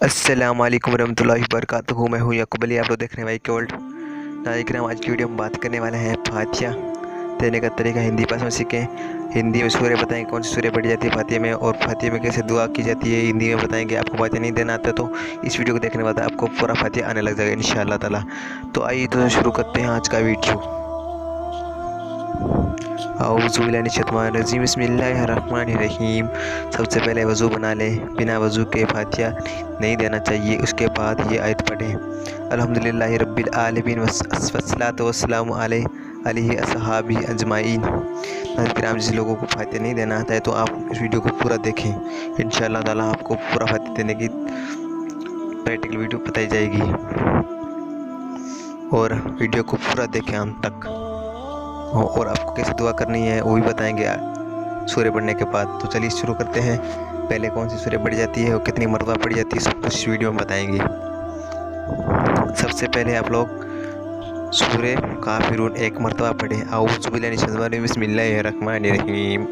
अस्सलाम वालेकुम रहमतुल्लाहि वबरकातुहू। मैं हूँ याकूब अली, आप लोग देख रहे हैं भाई कोल्ड नाज़रीन। आज की वीडियो में बात करने वाले हैं फातिहा देने का तरीका। हिंदी भाषा में सीखें। हिंदी में सूर्य बताएंगे कौन सी सूर्य पढ़ी जाती है फातिहा में, और फातिहा में कैसे दुआ की जाती है हिंदी में बताएंगे। आपको फातिहा नहीं देना आता तो इस वीडियो को देखने के बाद आपको पूरा फातिहा आने लग जाएगा इंशाअल्लाह ताला। तो आइए तो शुरू करते हैं आज का वीडियो। औज़ुबिल्लाहिमिनश्शैतानिर्रजीम, बिस्मिल्लाहिर्रहमानिर्रहीम। सबसे पहले वज़ू बना लें। बिना वज़ू के फातिहा नहीं देना चाहिए। उसके बाद ये आयत पढ़ें, अल्हम्दुलिल्लाहि रब्बिल आलमीन वस्सलातु वस्सलामु अलैहि अस्हाबी अजमाइन। नाज़रीन, जिस लोगों को फातिहा नहीं देना आता है तो आप इस वीडियो को पूरा देखें। इंशाअल्लाह ताला आपको पूरा फातिहा देने की प्रैक्टिकल वीडियो बताई जाएगी, और वीडियो को पूरा देखें अंत तक। और आपको कैसे दुआ करनी है वो भी बताएंगे सूर्य पढ़ने के बाद। तो चलिए शुरू करते हैं। पहले कौन सी सूर्य पढ़ी जाती है और कितनी मरतबा पढ़ी जाती है, सब कुछ इस वीडियो में बताएंगे। सबसे पहले आप लोग सूर्य काफिरून एक मरतबा पढ़ें। औज़ु बिल्लाहि मिनश शैतानिर रजीम, बिस्मिल्लाहिर्रहमानिर्रहीम।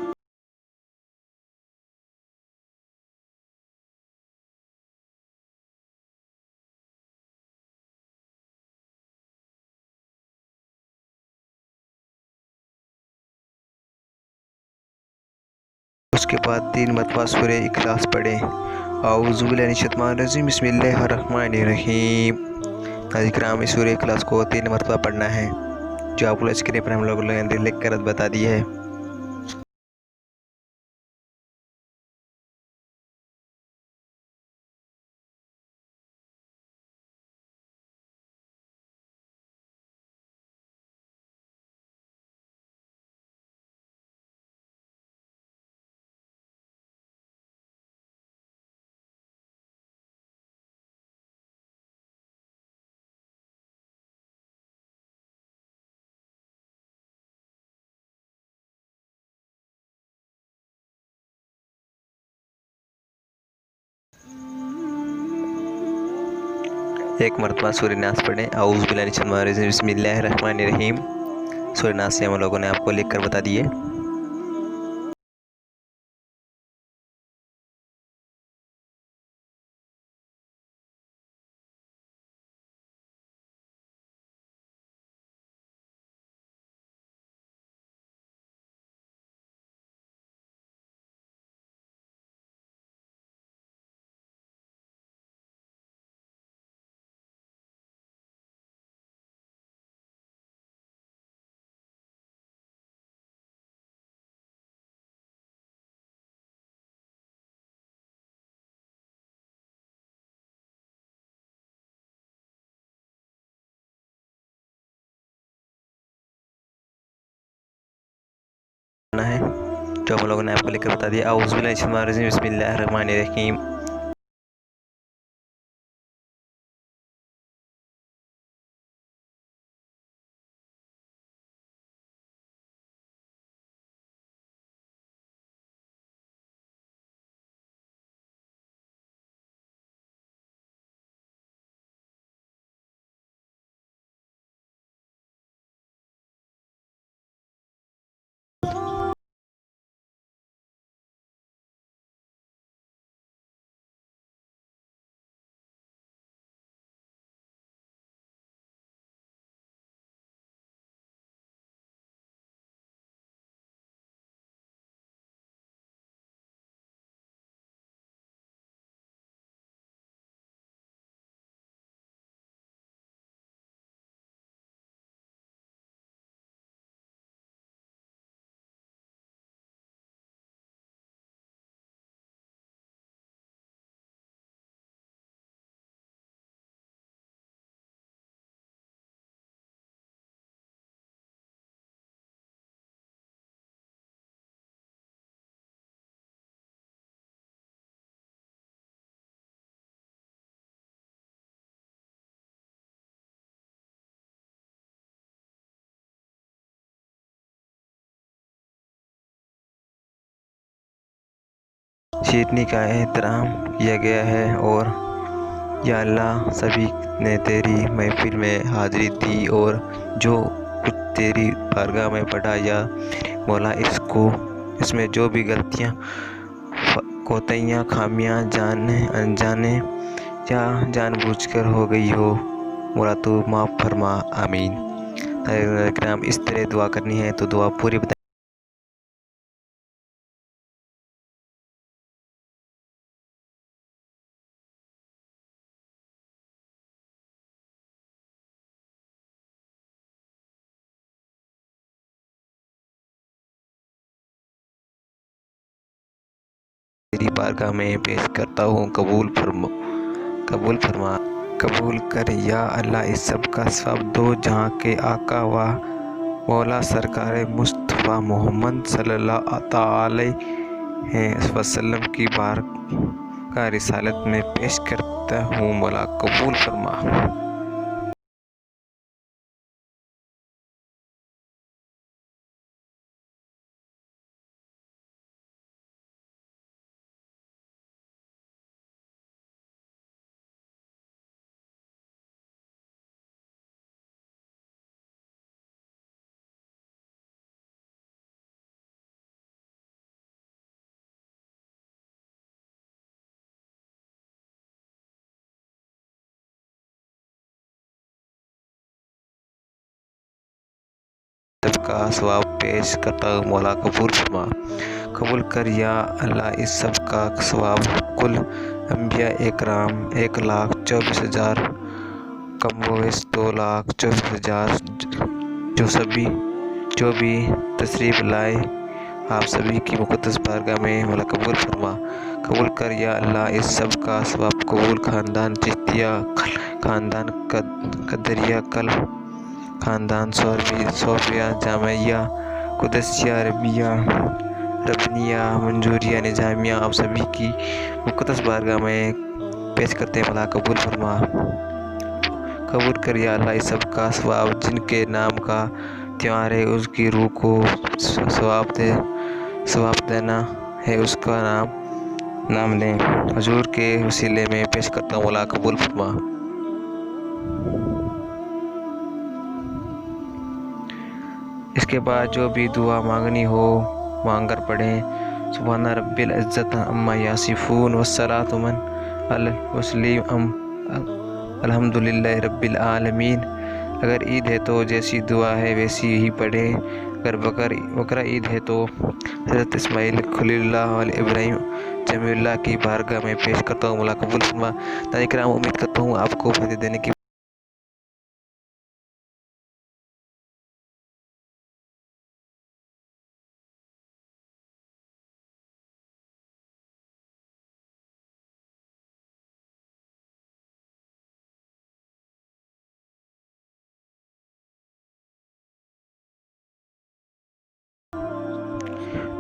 उसके बाद 3 मरतबा सूर्य इखलास पढ़ें। औज़ु बिल्लाहि मिनश शैतानिर रजीम, बिस्मिल्लाहिर्रहमानिर्रहीम। नाज़रीन, सूर्य इखलास को 3 मरतबा पढ़ना है, जो आपको स्क्रीन पर हम लोग लिख कर बता दी है। एक मरतबा सूर्य नास पढ़ें। औज़ु बिल्लाहि मिनश शैतानिर रजीम, बिस्मिल्लाहिर्रहमानिर्रहीम। सूर्य नास से हम लोगों ने आपको लिख कर बता दिए। है जो हम लोगों ने आपको लिखकर बता दिया। औज़ु बिल्लाहि मिनश शैतानिर रजीम, बिस्मिल्लाहिर्रहमानिर्रहीम। शीतनी का एहतराम किया गया है, और या अल्लाह, सभी ने तेरी महफिल में हाज़िरी दी और जो कुछ तेरी बारगाह में पढ़ा, या मौला इसमें जो भी गलतियाँ, कोताहियाँ, खामियाँ जाने अनजाने या जानबूझकर हो गई हो, मौला तो माफ़ फरमा, आमीन। अगर हम इस तरह दुआ करनी है तो दुआ पूरी बता तेरी बारगाह में पेश करता हूँ, कबूल फरमा, कबूल फरमा, कबूल कर या अल्लाह। इस सब का सवाब दो जहाँ के आका व मौला सरकार मुस्तफ़ा मोहम्मद सल्लल्लाहु अलैहि वसल्लम की बारगाह रिसालत में पेश करता हूँ, मौला कबूल फरमा। सबका सवाब पेश करता हूँ, मौला कबूल फरमा, कबूल कर या अल्लाह। इस सब का सवाब कुल अंबिया इकराम 1,24,000 कमोवेश 2,24,000 जो भी तशरीफ़ लाए आप सभी की मुक़द्दस बारगाह में, मौला कबूल फरमा, कबूल कर या अल्लाह। इस सब का सवाब कबूल ख़ानदान चिश्तिया, ख़ानदान कदरिया, कल ख़ानदान सोफिया, जामिया, कुदसिया, रबनिया, मंजूरिया, निज़ामिया आप सभी की मुक़द्दस बारगाह में पेश करते हैं, मौला कबूल फरमा, कबूल कर या अल्लाह। इस सब का सवाब जिनके नाम का त्यौहार है उसकी रूह को सवाब देना है, उसका नाम लें, हुजूर के वसीले में पेश करता हूँ, मौला कबूल फरमा। इसके बाद जो भी दुआ मांगनी हो मांग कर पढ़ें। सुभान रब्बिल इज़्ज़त अम्मा यासिफून वस्सलातुमन अल मुस्लिम अल्हम्दुलिल्लाहि रब्बिल आलमीन। अगर ईद है तो जैसी दुआ है वैसी ही पढ़ें। अगर बकरा ईद है तो हज़रत इस्माइल खलीलुल्लाह और इब्राहिम जमीउल्लाह की बारगाह में पेश करता हूँ, मौला कबूल फरमा। नाज़रीन किराम, उम्मीद करता हूँ आपको फ़ायदे देने की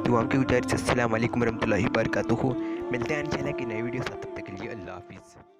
दुआ की गुजारिश। अस्सलाम वालेकुम रहमतुल्लाहि व बरकातुहू। मिलते हैं इंशाल्लाह की नई वीडियो साथ, तब तक के लिए अल्लाह हाफिज़।